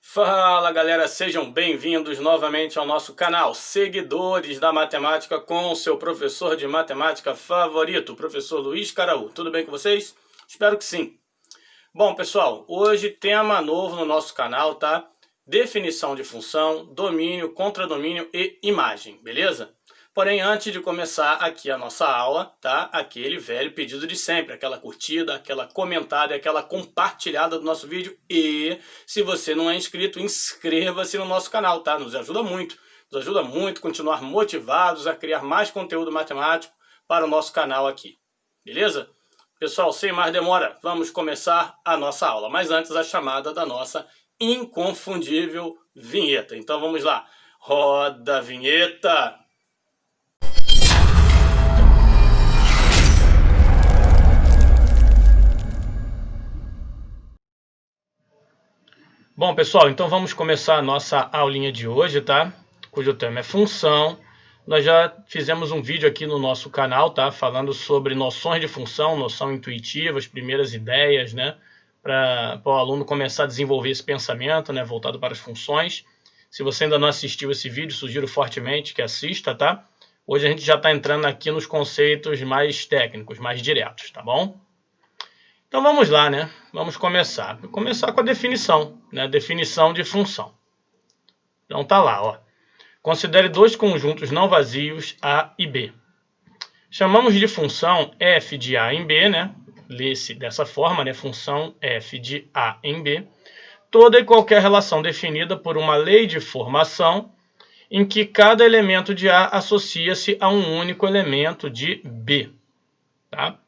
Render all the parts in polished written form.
Fala galera, sejam bem-vindos novamente ao nosso canal Seguidores da Matemática com o seu professor de matemática favorito, o professor Luiz Caraú. Tudo bem com vocês? Espero que sim. Bom pessoal, hoje tema novo no nosso canal, tá? Definição de função, domínio, contradomínio e imagem, beleza? Porém, antes de começar aqui a nossa aula, tá? Aquele velho pedido de sempre, aquela curtida, aquela comentada, aquela compartilhada do nosso vídeo. E se você não é inscrito, inscreva-se no nosso canal, tá? Nos ajuda muito a continuar motivados a criar mais conteúdo matemático para o nosso canal aqui, beleza? Pessoal, sem mais demora, vamos começar a nossa aula. Mas antes, a chamada da nossa inconfundível vinheta. Então vamos lá. Roda a vinheta! Bom, pessoal, então vamos começar a nossa aulinha de hoje, tá? Cujo tema é função. Nós já fizemos um vídeo aqui no nosso canal, tá? Falando sobre noções de função, noção intuitiva, as primeiras ideias, né? Para o aluno começar a desenvolver esse pensamento, né? Voltado para as funções. Se você ainda não assistiu esse vídeo, sugiro fortemente que assista, tá? Hoje a gente já está entrando aqui nos conceitos mais técnicos, mais diretos, tá bom? Então vamos lá, né? Vamos começar. Vou começar com a definição, né? Definição de função. Então tá lá, ó. Considere dois conjuntos não vazios A e B. Chamamos de função f de A em B, né? Lê-se dessa forma, né? Função f de A em B. Toda e qualquer relação definida por uma lei de formação em que cada elemento de A associa-se a um único elemento de B, tá?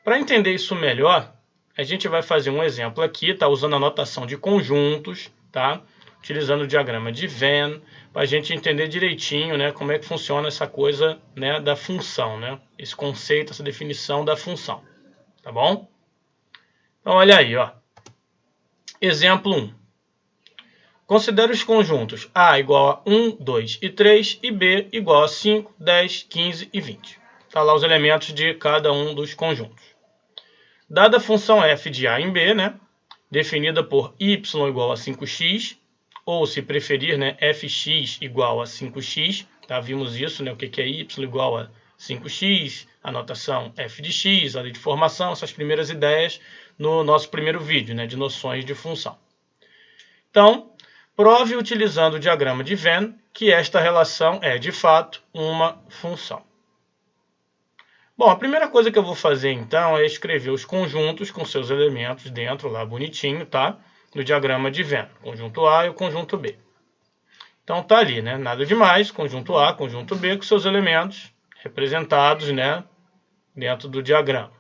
Para entender isso melhor, a gente vai fazer um exemplo aqui, tá? Usando a notação de conjuntos, tá? Utilizando o diagrama de Venn, para a gente entender direitinho, né, como é que funciona essa coisa, né, da função, né? Esse conceito, essa definição da função, tá bom? Então, olha aí, ó. Exemplo 1. Considere os conjuntos A igual a 1, 2 e 3 e B igual a 5, 10, 15 e 20. Tá lá os elementos de cada um dos conjuntos. Dada a função f de A em B, né, definida por y igual a 5x, ou se preferir, né, fx igual a 5x, tá? Vimos isso, né, o que é y igual a 5x, a notação f de x, a lei de formação, essas primeiras ideias no nosso primeiro vídeo, né, de noções de função. Então, prove utilizando o diagrama de Venn que esta relação é, de fato, uma função. Bom, a primeira coisa que eu vou fazer, então, é escrever os conjuntos com seus elementos dentro, lá bonitinho, tá? No diagrama de Venn, conjunto A e o conjunto B. Então, tá ali, né? Nada demais, conjunto A, conjunto B, com seus elementos representados, né? Dentro do diagrama.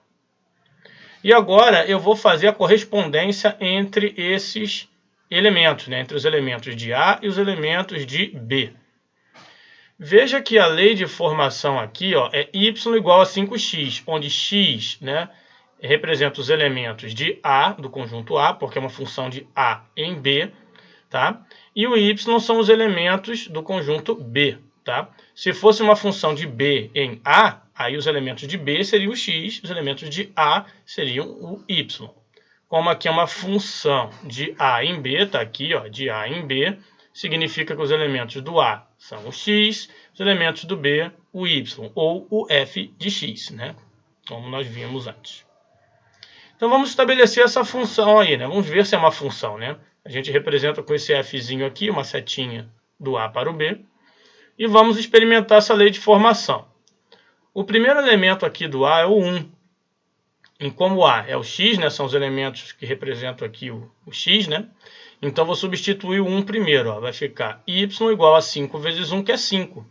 E agora, eu vou fazer a correspondência entre esses elementos, né? Entre os elementos de A e os elementos de B. Veja que a lei de formação aqui, ó, é y igual a 5x, onde x, né, representa os elementos de A, do conjunto A, porque é uma função de A em B, tá? E o y são os elementos do conjunto B, tá? Se fosse uma função de B em A, aí os elementos de B seriam o x, os elementos de A seriam o y. Como aqui é uma função de A em B, tá aqui, ó, de A em B, significa que os elementos do A são o x, os elementos do B, o y, ou o f de x, né? Como nós vimos antes. Então vamos estabelecer essa função aí, né? Vamos ver se é uma função, né? A gente representa com esse fzinho aqui, uma setinha do A para o B, e vamos experimentar essa lei de formação. O primeiro elemento aqui do A é o 1. E como o A é o x, né? São os elementos que representam aqui o x, né? Então, vou substituir o 1 primeiro. Ó. Vai ficar y igual a 5 vezes 1, que é 5.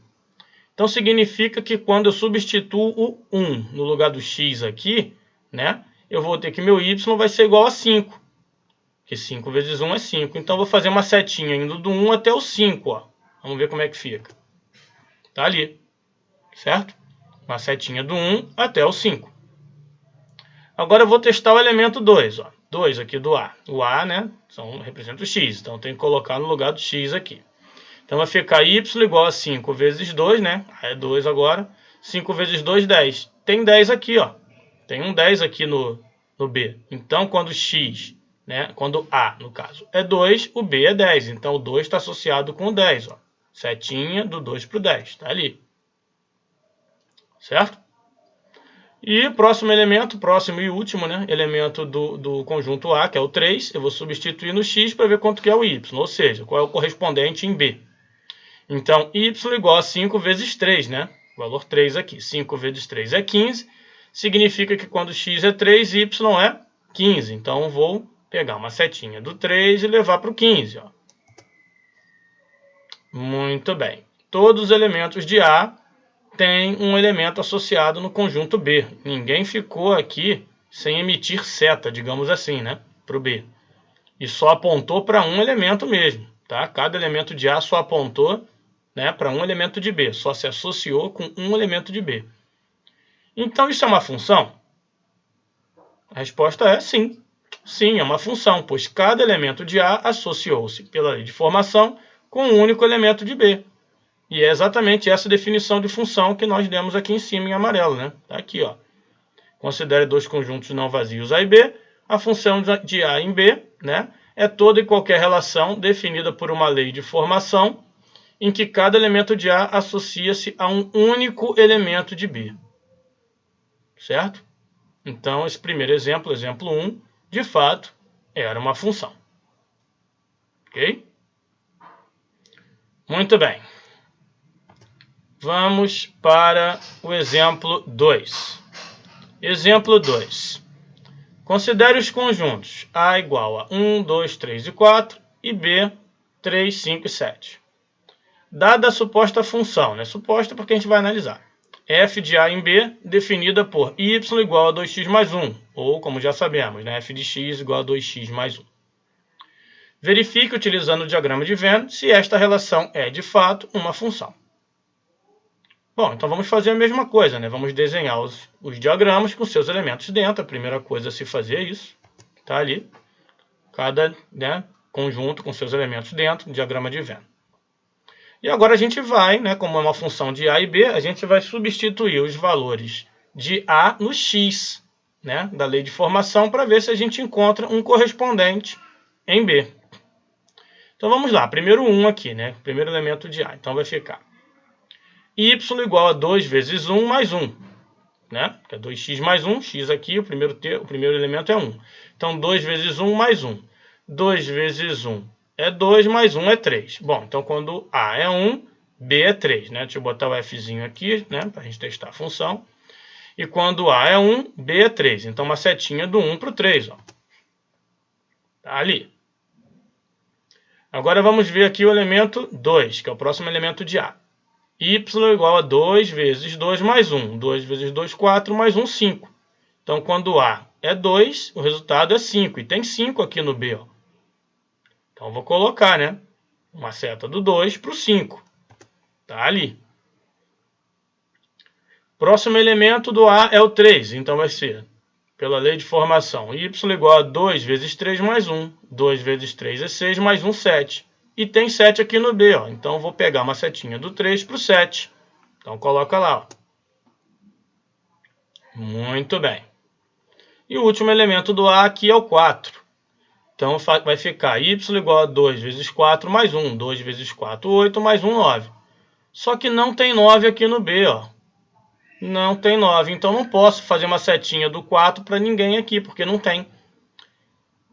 Então, significa que quando eu substituo o 1 no lugar do x aqui, né, eu vou ter que meu y vai ser igual a 5. Porque 5 vezes 1 é 5. Então, vou fazer uma setinha indo do 1 até o 5. Ó. Vamos ver como é que fica. Tá ali. Certo? Uma setinha do 1 até o 5. Agora, eu vou testar o elemento 2. Ó. 2 aqui do A. O A, né, representa o x, então tem que colocar no lugar do x aqui. Então vai ficar y igual a 5 vezes 2, né, é 2 agora. 5 vezes 2, 10. Tem 10 aqui, ó. Tem um 10 aqui no B. Então, quando x né? Quando A, no caso, é 2, o B é 10. Então, o 2 está associado com o 10. Ó. Setinha do 2 para o 10. Está ali. Certo? E próximo elemento, próximo e último, né? Elemento do conjunto A, que é o 3. Eu vou substituir no x para ver quanto que é o y. Ou seja, qual é o correspondente em B. Então, y igual a 5 vezes 3, né? O valor 3 aqui. 5 vezes 3 é 15. Significa que quando x é 3, y é 15. Então, vou pegar uma setinha do 3 e levar para o 15. Ó. Muito bem. Todos os elementos de A têm um elemento associado no conjunto B. Ninguém ficou aqui sem emitir seta, digamos assim, né? Para o B. E só apontou para um elemento mesmo. Tá? Cada elemento de A só apontou, né, para um elemento de B. Só se associou com um elemento de B. Então, isso é uma função? A resposta é sim. Sim, é uma função, pois cada elemento de A associou-se, pela lei de formação, com um único elemento de B. E é exatamente essa definição de função que nós demos aqui em cima em amarelo, né? Tá aqui, ó. Considere dois conjuntos não vazios A e B. A função de A em B, né, é toda e qualquer relação definida por uma lei de formação em que cada elemento de A associa-se a um único elemento de B. Certo? Então, esse primeiro exemplo, exemplo 1, de fato, era uma função. Ok? Muito bem. Vamos para o exemplo 2. Exemplo 2. Considere os conjuntos A igual a 1, 2, 3 e 4 e B 3, 5 e 7. Dada a suposta função, né? Suposta porque a gente vai analisar. F de A em B definida por y igual a 2x mais 1. Ou, como já sabemos, né? F de x igual a 2x mais 1. Verifique, utilizando o diagrama de Venn, se esta relação é, de fato, uma função. Bom, então vamos fazer a mesma coisa, né? Vamos desenhar os diagramas com seus elementos dentro. A primeira coisa a se fazer é isso. Está ali. Cada, né, conjunto com seus elementos dentro, diagrama de Venn. E agora a gente vai, né, como é uma função de A e B, a gente vai substituir os valores de A no x, né, da lei de formação, para ver se a gente encontra um correspondente em B. Então vamos lá, primeiro 1 aqui, né, primeiro elemento de A. Então vai ficar y igual a 2 vezes 1 mais 1, né, que é 2x mais 1, x aqui, o primeiro elemento é 1. Então 2 vezes 1 mais 1. 2 vezes 1 é 2, mais 1 é 3. Bom, então quando A é 1, B é 3. Né? Deixa eu botar o Fzinho aqui, né, para a gente testar a função. E quando A é 1, B é 3. Então uma setinha do 1 para o 3. Ó. Tá ali. Agora vamos ver aqui o elemento 2, que é o próximo elemento de A. Y igual a 2 vezes 2 mais 1. 2 vezes 2, 4, mais 1, 5. Então quando A é 2, o resultado é 5. E tem 5 aqui no B, ó. Então, eu vou colocar, né, uma seta do 2 para o 5. Tá ali. Próximo elemento do A é o 3. Então, vai ser, pela lei de formação, y igual a 2 vezes 3 mais 1. 2 vezes 3 é 6, mais 1, 7. E tem 7 aqui no B. Ó. Então, eu vou pegar uma setinha do 3 para o 7. Então, coloca lá. Ó. Muito bem. E o último elemento do A aqui é o 4. Então, vai ficar y igual a 2 vezes 4 mais 1. 2 vezes 4, 8, mais 1, 9. Só que não tem 9 aqui no B, ó. Não tem 9. Então, não posso fazer uma setinha do 4 para ninguém aqui, porque não tem.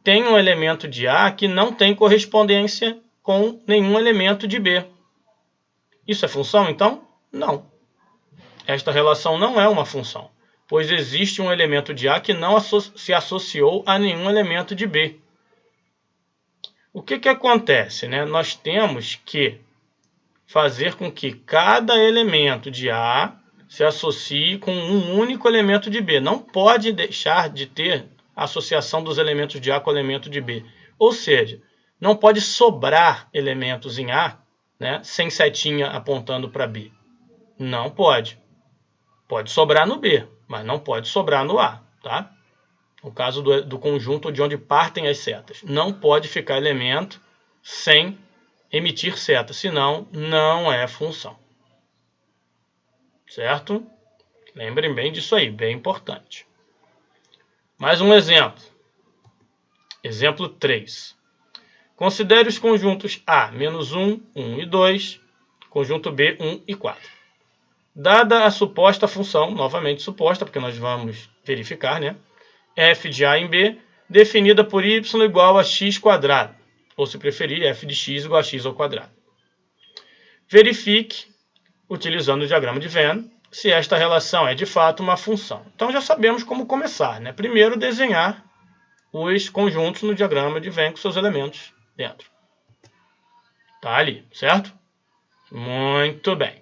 Tem um elemento de A que não tem correspondência com nenhum elemento de B. Isso é função, então? Não. Esta relação não é uma função, pois existe um elemento de A que não se associou a nenhum elemento de B. O que acontece, né? Nós temos que fazer com que cada elemento de A se associe com um único elemento de B. Não pode deixar de ter a associação dos elementos de A com o elemento de B. Ou seja, não pode sobrar elementos em A, né, sem setinha apontando para B. Não pode. Pode sobrar no B, mas não pode sobrar no A. Tá? No caso do conjunto de onde partem as setas. Não pode ficar elemento sem emitir seta, senão não é função. Certo? Lembrem bem disso aí, bem importante. Mais um exemplo. Exemplo 3. Considere os conjuntos A, menos 1, 1 e 2, conjunto B, 1 e 4. Dada a suposta função, novamente suposta, porque nós vamos verificar, né? F de A em B, definida por y igual a x quadrado, ou se preferir, f de x igual a x ao quadrado. Verifique, utilizando o diagrama de Venn, se esta relação é de fato uma função. Então já sabemos como começar, né? Primeiro desenhar os conjuntos no diagrama de Venn com seus elementos dentro. Tá ali, certo? Muito bem.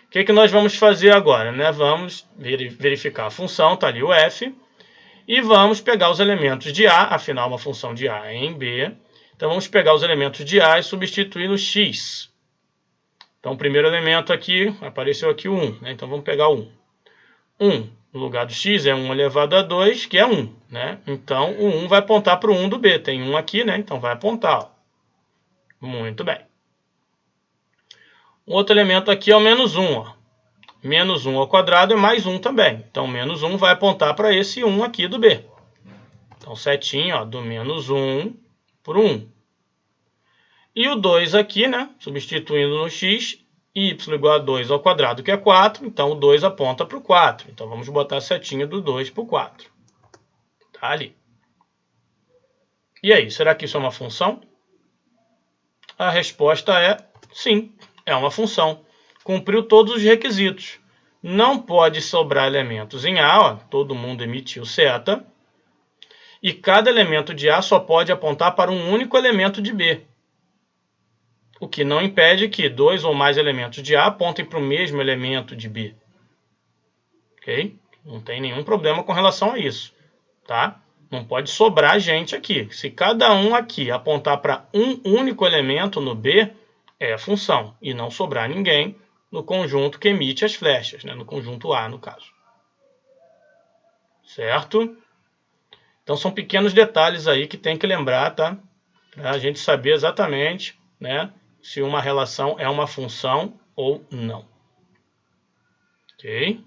O que nós vamos fazer agora, né? Vamos verificar a função, tá ali o f, e vamos pegar os elementos de A, afinal uma função de A é em B. Então vamos pegar os elementos de A e substituir no x. Então o primeiro elemento aqui, apareceu aqui o 1, né? Então vamos pegar o 1. 1 no lugar do x é 1 elevado a 2, que é 1, né? Então o 1 vai apontar para o 1 do B. Tem 1 aqui, né? Então vai apontar, ó. Muito bem. O outro elemento aqui é o menos 1, ó. Menos 1 ao quadrado é mais 1 também. Então, menos 1 vai apontar para esse 1 aqui do B. Então, setinho, ó, do menos 1 por 1. E o 2 aqui, né? Substituindo no x, y igual a 2 ao quadrado, que é 4. Então, o 2 aponta para o 4. Então, vamos botar a setinha do 2 para o 4. Tá ali. E aí, será que isso é uma função? A resposta é sim, é uma função. Cumpriu todos os requisitos. Não pode sobrar elementos em A, ó, todo mundo emitiu seta. E cada elemento de A só pode apontar para um único elemento de B. O que não impede que 2 ou mais elementos de A apontem para o mesmo elemento de B. Ok? Não tem nenhum problema com relação a isso. Tá? Não pode sobrar gente aqui. Se cada um aqui apontar para um único elemento no B, é a função. E não sobrar ninguém no conjunto que emite as flechas, né? No conjunto A, no caso. Certo? Então, são pequenos detalhes aí que tem que lembrar, tá? Para a gente saber exatamente, né, se uma relação é uma função ou não. Ok?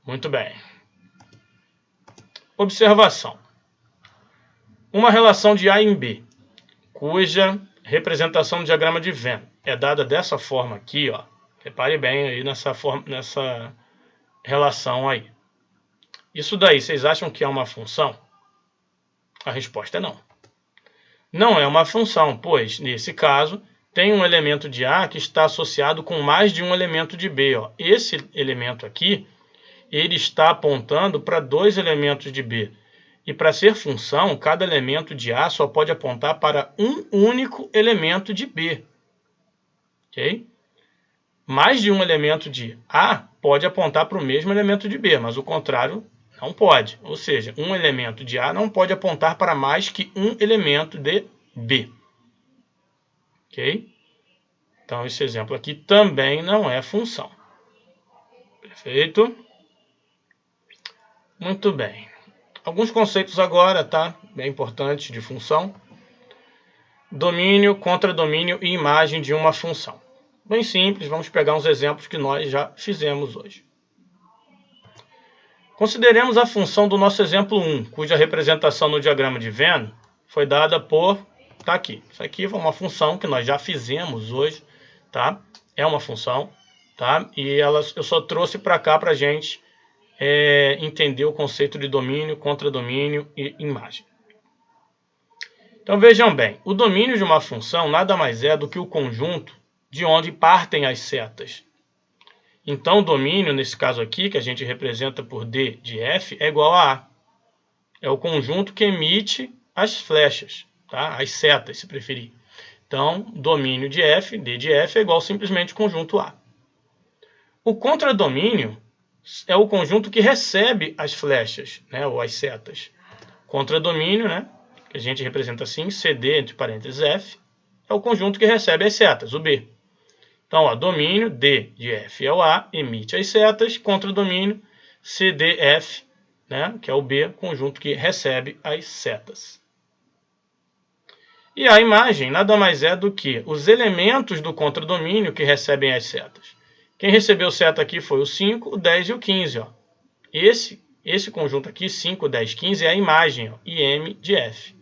Muito bem. Observação. Uma relação de A em B, cuja representação no diagrama de Venn é dada dessa forma aqui, ó. Repare bem aí nessa relação aí. Isso daí, vocês acham que é uma função? A resposta é não. Não é uma função, pois, nesse caso, tem um elemento de A que está associado com mais de um elemento de B. Ó. Esse elemento aqui, ele está apontando para 2 elementos de B. E para ser função, cada elemento de A só pode apontar para um único elemento de B. Ok? Mais de um elemento de A pode apontar para o mesmo elemento de B, mas o contrário não pode. Ou seja, um elemento de A não pode apontar para mais que um elemento de B. Ok? Então, esse exemplo aqui também não é função. Perfeito? Muito bem. Alguns conceitos agora, tá? Bem importantes de função. Domínio, contradomínio e imagem de uma função. Bem simples, vamos pegar uns exemplos que nós já fizemos hoje. Consideremos a função do nosso exemplo 1, cuja representação no diagrama de Venn foi dada por... Tá aqui. Isso aqui foi uma função que nós já fizemos hoje, tá? É uma função, tá? E eu só trouxe para cá para a gente entender o conceito de domínio, contradomínio e imagem. Então vejam bem, o domínio de uma função nada mais é do que o conjunto de onde partem as setas. Então o domínio, nesse caso aqui, que a gente representa por D de F, é igual a A. É o conjunto que emite as flechas, tá? As setas, se preferir. Então, domínio de F, D de F, é igual simplesmente conjunto A. O contradomínio é o conjunto que recebe as flechas, né, ou as setas. Contradomínio, né, que a gente representa assim, CD, entre parênteses, F, é o conjunto que recebe as setas, o B. Então, ó, domínio, D de F é o A, emite as setas, contradomínio, CDF, né, que é o B, conjunto que recebe as setas. E a imagem nada mais é do que os elementos do contradomínio que recebem as setas. Quem recebeu seta aqui foi o 5, o 10 e o 15. Ó. Esse Esse conjunto aqui, 5, 10, 15, é a imagem, ó, IM de F.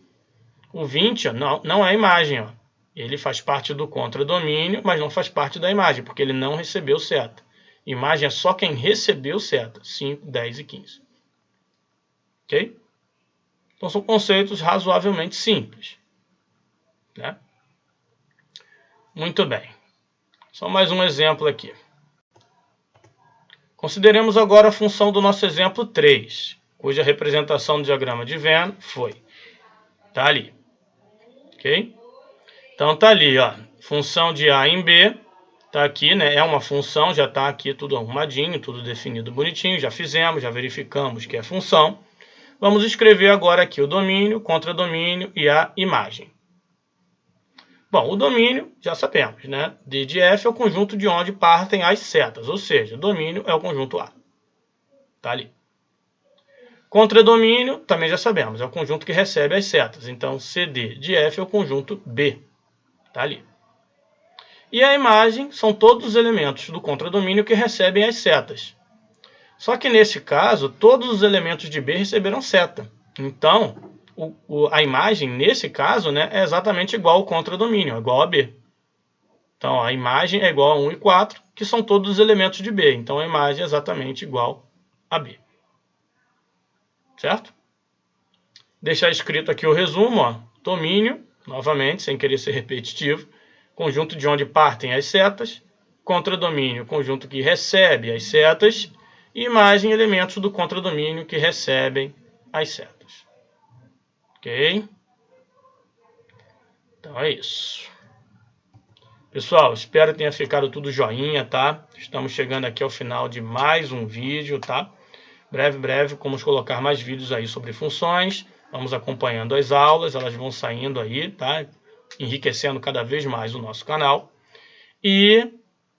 O 20, ó, não é a imagem. Ó. Ele faz parte do contradomínio, mas não faz parte da imagem, porque ele não recebeu seta. Imagem é só quem recebeu seta, 5, 10 e 15. Ok? Então são conceitos razoavelmente simples. Né? Muito bem. Só mais um exemplo aqui. Consideremos agora a função do nosso exemplo 3, cuja representação do diagrama de Venn foi. Está ali. Ok? Então está ali, ó, função de A em B. Está aqui, né? É uma função, já está aqui tudo arrumadinho, tudo definido bonitinho. Já fizemos, já verificamos que é função. Vamos escrever agora aqui o domínio, contradomínio e a imagem. Bom, o domínio, já sabemos, né? D de F é o conjunto de onde partem as setas, ou seja, o domínio é o conjunto A. Está ali. Contradomínio, também já sabemos, é o conjunto que recebe as setas. Então, CD de F é o conjunto B. Está ali. E a imagem são todos os elementos do contradomínio que recebem as setas. Só que nesse caso, todos os elementos de B receberam seta. Então, a imagem, nesse caso, né, é exatamente igual ao contradomínio, é igual a B. Então, a imagem é igual a 1 e 4, que são todos os elementos de B. Então, a imagem é exatamente igual a B. Certo? Deixar escrito aqui o resumo. Ó. Domínio, novamente, sem querer ser repetitivo, conjunto de onde partem as setas. Contradomínio, conjunto que recebe as setas. E imagem, elementos do contradomínio que recebem as setas. Ok? Então é isso. Pessoal, espero que tenha ficado tudo joinha, tá? Estamos chegando aqui ao final de mais um vídeo, tá? Breve, vamos colocar mais vídeos aí sobre funções. Vamos acompanhando as aulas, elas vão saindo aí, tá? Enriquecendo cada vez mais o nosso canal. E,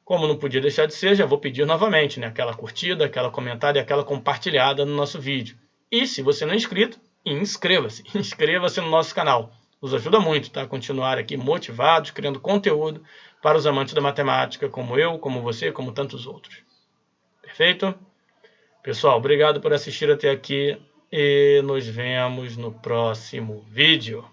como não podia deixar de ser, já vou pedir novamente, né? Aquela curtida, aquela comentada e aquela compartilhada no nosso vídeo. E, se você não é inscrito, inscreva-se. Inscreva-se no nosso canal. Nos ajuda muito, tá? Continuar aqui motivados, criando conteúdo para os amantes da matemática, como eu, como você, como tantos outros. Perfeito? Pessoal, obrigado por assistir até aqui e nos vemos no próximo vídeo.